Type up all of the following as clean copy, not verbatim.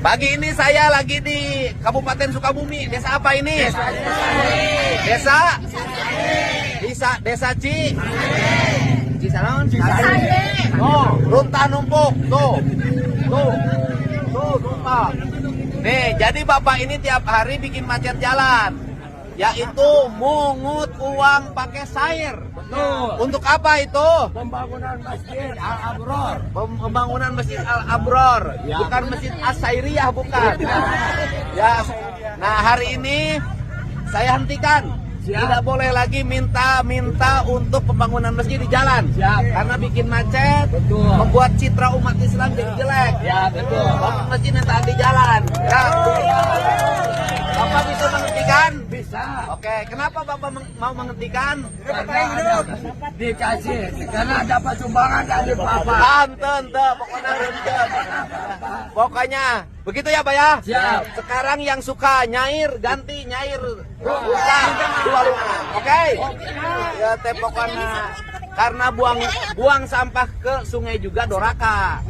Pagi ini saya lagi di Kabupaten Sukabumi. Desa apa ini? Desa Cisanon. Oh, Runta numpuk. Tuh, Runta. Nih, jadi Bapak ini tiap hari bikin macet jalan, yaitu mungut uang pakai sair. Betul. Untuk apa itu? Pembangunan Masjid Al-Abror. Pembangunan Masjid Al-Abror, Ya. bukan Masjid As-Sairiyah, bukan. Ya. Nah, hari ini saya hentikan. Siap. Tidak boleh lagi minta untuk pembangunan masjid di jalan. Siap. Karena bikin macet, Betul. membuat citra umat Islam jadi jelek. Ya, betul. Bangun masjid minta di jalan. Ya. Bapak bisa menghentikan? Bisa. Oke, kenapa Bapak mau menghentikan? Dikasih. Karena dapat sumbangan dari Bapak. Pokoknya begitu ya, Pak ya. Siap. Sekarang yang suka nyair ganti nyair rusa 25. Oke. Ya teh pokoknya karena buang sampah ke sungai juga doraka.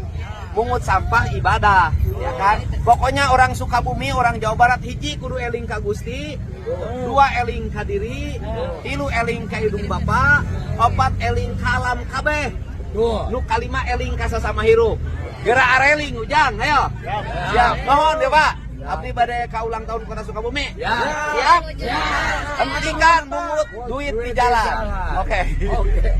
Pungut sampah ibadah, ya kan? Pokoknya orang Sukabumi, orang Jawa Barat hiji kudu eling ka Gusti, 2 eling ka diri, 3 eling ka hidung Bapak, 4 eling ka alam kabeh. Tuh. Nu kalima eling ka sasama hirup. Gerak areling ujang, ayo. Siap. Mohon ya, Pak. Abdi bade ka ulang tahun Kota Sukabumi. Ya. Siap? Hentikan mungut duit di jalan. Oke. Oke.